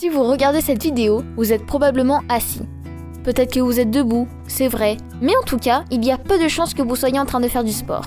Si vous regardez cette vidéo, vous êtes probablement assis. Peut-être que vous êtes debout, c'est vrai, mais en tout cas, il y a peu de chances que vous soyez en train de faire du sport.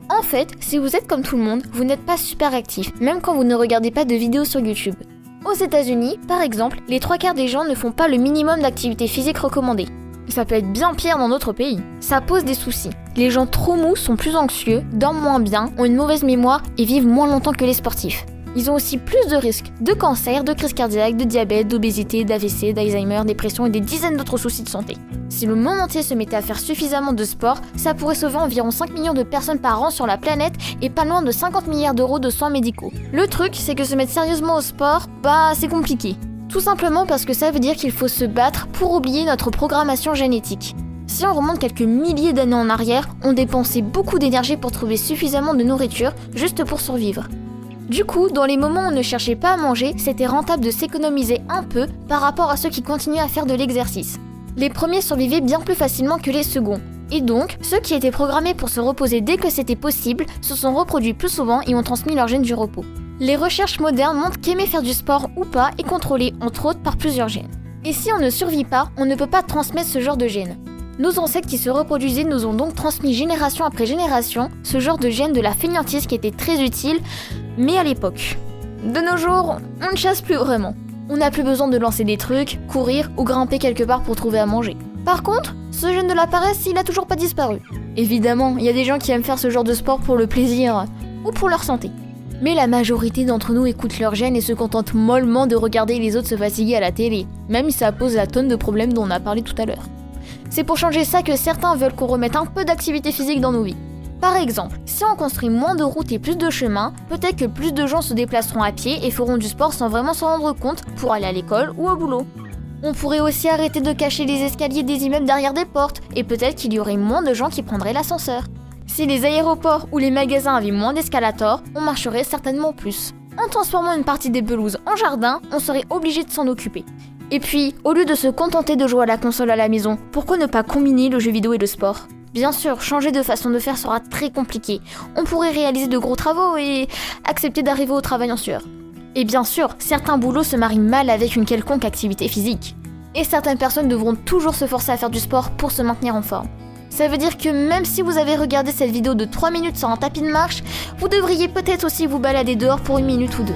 En fait, si vous êtes comme tout le monde, vous n'êtes pas super actif, même quand vous ne regardez pas de vidéos sur YouTube. Aux États-Unis, par exemple, les 3/4 des gens ne font pas le minimum d'activité physique recommandée. Ça peut être bien pire dans d'autres pays. Ça pose des soucis. Les gens trop mous sont plus anxieux, dorment moins bien, ont une mauvaise mémoire et vivent moins longtemps que les sportifs. Ils ont aussi plus de risques de cancer, de crise cardiaque, de diabète, d'obésité, d'AVC, d'Alzheimer, dépression et des dizaines d'autres soucis de santé. Si le monde entier se mettait à faire suffisamment de sport, ça pourrait sauver environ 5 millions de personnes par an sur la planète et pas loin de 50 milliards d'euros de soins médicaux. Le truc, c'est que se mettre sérieusement au sport, c'est compliqué. Tout simplement parce que ça veut dire qu'il faut se battre pour oublier notre programmation génétique. Si on remonte quelques milliers d'années en arrière, on dépensait beaucoup d'énergie pour trouver suffisamment de nourriture juste pour survivre. Du coup, dans les moments où on ne cherchait pas à manger, c'était rentable de s'économiser un peu par rapport à ceux qui continuaient à faire de l'exercice. Les premiers survivaient bien plus facilement que les seconds. Et donc, ceux qui étaient programmés pour se reposer dès que c'était possible se sont reproduits plus souvent et ont transmis leur gène du repos. Les recherches modernes montrent qu'aimer faire du sport ou pas est contrôlé entre autres par plusieurs gènes. Et si on ne survit pas, on ne peut pas transmettre ce genre de gènes. Nos ancêtres qui se reproduisaient nous ont donc transmis génération après génération ce genre de gène de la fainéantise qui était très utile, mais à l'époque. De nos jours, on ne chasse plus vraiment. On n'a plus besoin de lancer des trucs, courir ou grimper quelque part pour trouver à manger. Par contre, ce gène de la paresse, il a toujours pas disparu. Évidemment, il y a des gens qui aiment faire ce genre de sport pour le plaisir ou pour leur santé. Mais la majorité d'entre nous écoutent leur gène et se contentent mollement de regarder les autres se fatiguer à la télé, même si ça pose la tonne de problèmes dont on a parlé tout à l'heure. C'est pour changer ça que certains veulent qu'on remette un peu d'activité physique dans nos vies. Par exemple, si on construit moins de routes et plus de chemins, peut-être que plus de gens se déplaceront à pied et feront du sport sans vraiment s'en rendre compte pour aller à l'école ou au boulot. On pourrait aussi arrêter de cacher les escaliers des immeubles derrière des portes, et peut-être qu'il y aurait moins de gens qui prendraient l'ascenseur. Si les aéroports ou les magasins avaient moins d'escalators, on marcherait certainement plus. En transformant une partie des pelouses en jardin, on serait obligé de s'en occuper. Et puis, au lieu de se contenter de jouer à la console à la maison, pourquoi ne pas combiner le jeu vidéo et le sport ? Bien sûr, changer de façon de faire sera très compliqué. On pourrait réaliser de gros travaux et accepter d'arriver au travail en sueur. Et bien sûr, certains boulots se marient mal avec une quelconque activité physique. Et certaines personnes devront toujours se forcer à faire du sport pour se maintenir en forme. Ça veut dire que même si vous avez regardé cette vidéo de 3 minutes sur un tapis de marche, vous devriez peut-être aussi vous balader dehors pour 1 minute ou 2.